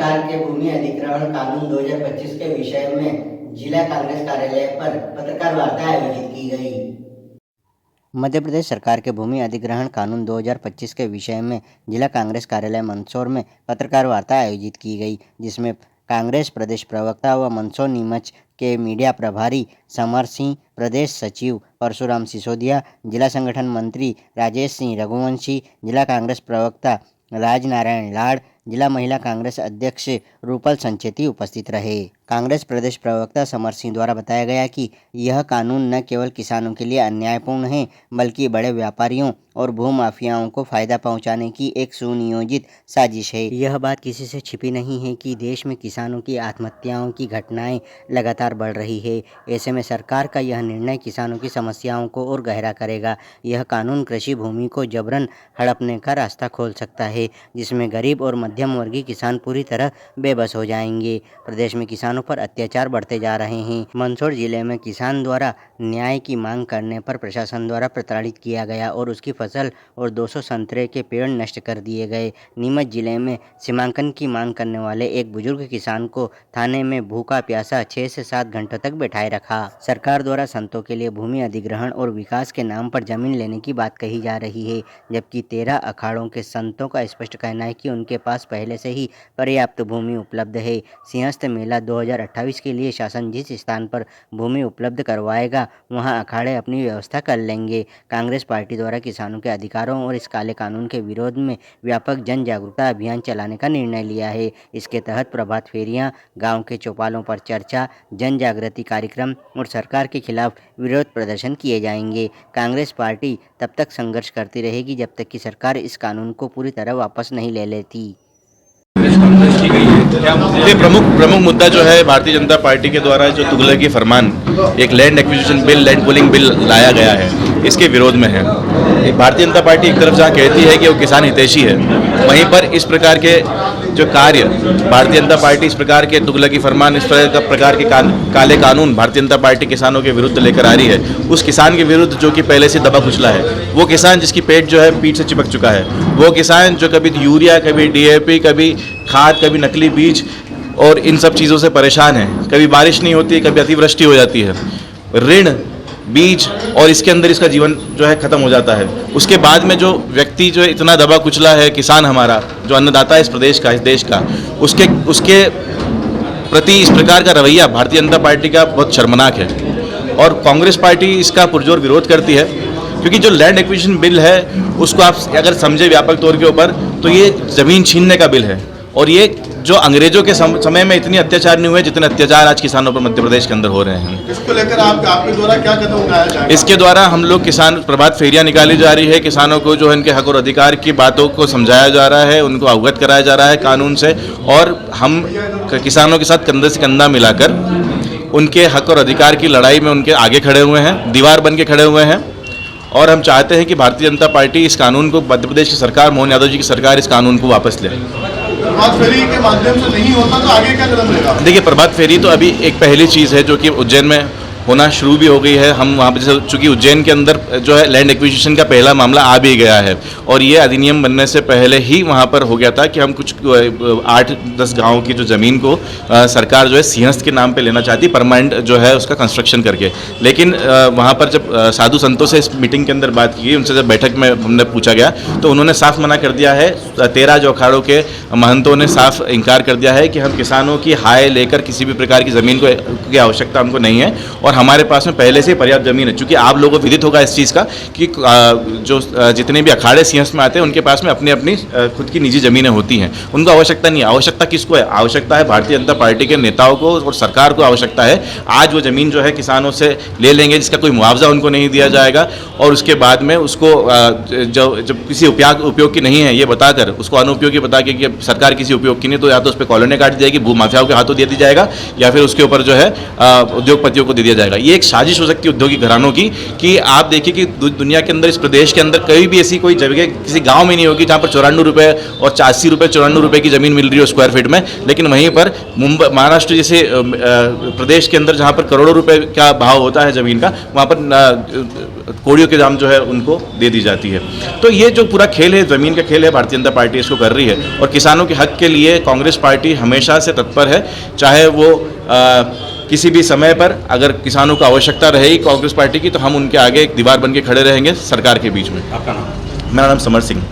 सरकार के भूमि अधिग्रहण कानून 2025 के विषय में जिला कांग्रेस कार्यालय पर पत्रकार वार्ता आयोजित की गई। मध्य प्रदेश सरकार के भूमि अधिग्रहण कानून 2025 के विषय में जिला कांग्रेस कार्यालय मंदसौर में पत्रकार वार्ता आयोजित की गई, जिसमें कांग्रेस प्रदेश प्रवक्ता व मंदसौर नीमच के मीडिया प्रभारी समर सिंह, प्रदेश सचिव परशुराम सिसोदिया, जिला संगठन मंत्री राजेश सिंह रघुवंशी, जिला कांग्रेस प्रवक्ता राजनारायण लाड़, जिला महिला कांग्रेस अध्यक्ष रूपल संचेती उपस्थित रहे। कांग्रेस प्रदेश प्रवक्ता समर सिंह द्वारा बताया गया कि यह कानून न केवल किसानों के लिए अन्यायपूर्ण है, बल्कि बड़े व्यापारियों और भूमाफियाओं को फायदा पहुंचाने की एक सुनियोजित साजिश है। यह बात किसी से छिपी नहीं है कि देश में किसानों की आत्महत्याओं की घटनाएं लगातार बढ़ रही है। ऐसे में सरकार का यह निर्णय किसानों की समस्याओं को और गहरा करेगा। यह कानून कृषि भूमि को जबरन हड़पने का रास्ता खोल सकता है, जिसमें गरीब और मध्यम वर्गीय किसान पूरी तरह बेबस हो जाएंगे। प्रदेश में किसानों पर अत्याचार बढ़ते जा रहे हैं। मंदसौर जिले में किसान द्वारा न्याय की मांग करने पर प्रशासन द्वारा प्रताड़ित किया गया और उसकी फसल और 200 संतरे के पेड़ नष्ट कर दिए गए। नीमच जिले में सीमांकन की मांग करने वाले एक बुजुर्ग किसान को थाने में भूखा प्यासा 6 से 7 घंटों तक बैठाए रखा। सरकार द्वारा संतों के लिए भूमि अधिग्रहण और विकास के नाम पर जमीन लेने की बात कही जा रही है, जबकि 13 अखाड़ों के संतों का स्पष्ट कहना है कि उनके पास पहले से ही पर्याप्त भूमि उपलब्ध है। सिंहस्थ मेला 2028 के लिए शासन जिस स्थान पर भूमि उपलब्ध करवाएगा, वहां अखाड़े अपनी व्यवस्था कर लेंगे। कांग्रेस पार्टी द्वारा किसानों के अधिकारों और इस काले कानून के विरोध में व्यापक जन जागरूकता अभियान चलाने का निर्णय लिया है। इसके तहत प्रभात फेरियां, गाँव के चौपालों पर चर्चा, जन जागृति कार्यक्रम और सरकार के खिलाफ विरोध प्रदर्शन किए जाएंगे। कांग्रेस पार्टी तब तक संघर्ष करती रहेगी जब तक कि सरकार इस कानून को पूरी तरह वापस नहीं ले लेती। ये प्रमुख मुद्दा जो है भारतीय जनता पार्टी के द्वारा जो तुगलकी फरमान एक land acquisition bill, land pooling bill लाया गया है, इसके विरोध में है। भारतीय जनता पार्टी एक तरफ जहाँ कहती है कि वो किसान हितैषी है, वहीं पर इस प्रकार के जो कार्य भारतीय जनता पार्टी इस प्रकार के तुगलकी फरमान, इस प्रकार के काले कानून भारतीय जनता पार्टी किसानों के विरुद्ध लेकर आ रही है, उस किसान के विरुद्ध जो कि पहले से दबा कुचला है, वो किसान जिसकी पेट जो है पीठ से चिपक चुका है, वो किसान जो कभी यूरिया, कभी DAP, कभी खाद, कभी नकली बीज और इन सब चीज़ों से परेशान है। कभी बारिश नहीं होती, कभी अतिवृष्टि हो जाती है, ऋण, बीज और इसके अंदर इसका जीवन जो है ख़त्म हो जाता है। उसके बाद में जो व्यक्ति जो इतना दबा कुचला है, किसान हमारा जो अन्नदाता है इस प्रदेश का, इस देश का, उसके प्रति इस प्रकार का रवैया भारतीय जनता पार्टी का बहुत शर्मनाक है और कांग्रेस पार्टी इसका पुरजोर विरोध करती है। क्योंकि जो लैंड एक्विजिशन बिल है उसको आप अगर समझे व्यापक तौर के ऊपर, तो ये ज़मीन छीनने का बिल है और ये जो अंग्रेजों के समय में इतनी अत्याचार नहीं हुए जितने अत्याचार आज किसानों पर मध्य प्रदेश के अंदर हो रहे हैं। इसको लेकर आपके द्वारा क्या कदम उठाया जाएगा? इसके द्वारा हम लोग किसान प्रभात फेरियां निकाली जा रही है, किसानों को जो है इनके हक और अधिकार की बातों को समझाया जा रहा है, उनको अवगत कराया जा रहा है कानून से, और हम किसानों के साथ कंधे से कंधा मिलाकर उनके हक और अधिकार की लड़ाई में उनके आगे खड़े हुए हैं, दीवार बन के खड़े हुए हैं। और हम चाहते हैं कि भारतीय जनता पार्टी इस कानून को, मध्य प्रदेश की सरकार, मोहन यादव जी की सरकार इस कानून को वापस ले। प्रभात फेरी के माध्यम से नहीं होता तो आगे क्या कदम लेगा? देखिए, प्रभात फेरी तो अभी एक पहली चीज़ है जो कि उज्जैन में होना शुरू भी हो गई है। हम वहाँ पर चूँकि उज्जैन के अंदर जो है लैंड एक्विजिशन का पहला मामला आ भी गया है और ये अधिनियम बनने से पहले ही वहाँ पर हो गया था कि हम कुछ 8-10 गाँव की जो ज़मीन को सरकार जो है सिंहस्थ के नाम पे लेना चाहती, परमानेंट जो है उसका कंस्ट्रक्शन करके। लेकिन वहाँ पर जब साधु संतों से इस मीटिंग के अंदर बात की, उनसे जब बैठक में हमने पूछा गया तो उन्होंने साफ मना कर दिया है। 13 जो अखाड़ों के महंतों ने साफ इनकार कर दिया है कि हम किसानों की हाय लेकर किसी भी प्रकार की ज़मीन की आवश्यकता हमको नहीं है और हमारे पास में पहले से पर्याप्त जमीन है। चूंकि आप लोगों को विदित होगा इस चीज़ का कि जो जितने भी अखाड़े सिंहस्थ में आते हैं उनके पास में अपनी अपनी खुद की निजी ज़मीनें होती हैं, उनको आवश्यकता नहीं है। आवश्यकता किसको है? आवश्यकता है भारतीय जनता पार्टी के नेताओं को और सरकार को आवश्यकता है। आज वो ज़मीन जो है किसानों से ले लेंगे जिसका कोई मुआवजा उनको नहीं दिया जाएगा और उसके बाद में उसको जब किसी उपयोग की नहीं है ये बताकर, उसको अनुपयोगी बता के कि सरकार किसी उपयोग की नहीं, तो या तो उस पर कॉलोनी काट दी जाएगी, भू माफियाओं के हाथों दे दी जाएगा, या फिर उसके ऊपर जो है उद्योगपतियों को दे दिया जाएगा। जाएगा। ये एक साजिश हो सकती है उद्योगिक घरानों की कि आप देखिए कि दुनिया के अंदर, इस प्रदेश के अंदर कहीं भी ऐसी कोई जगह किसी गांव में नहीं होगी जहां पर 94 रुपये और 80 रुपये 94 रुपये की ज़मीन मिल रही हो स्क्वायर फीट में, लेकिन वहीं पर मुंबई, महाराष्ट्र जैसे प्रदेश के अंदर जहां पर करोड़ों रुपए का भाव होता है ज़मीन का, वहां पर कोड़ियों के दाम जो है उनको दे दी जाती है। तो ये जो पूरा खेल है, ज़मीन का खेल है, भारतीय जनता पार्टी इसको कर रही है और किसानों के हक के लिए कांग्रेस पार्टी हमेशा से तत्पर है। चाहे वो किसी भी समय पर अगर किसानों को आवश्यकता रहेगी कांग्रेस पार्टी की, तो हम उनके आगे एक दीवार बन के खड़े रहेंगे सरकार के बीच में। आपका नाम? मेरा नाम समर सिंह।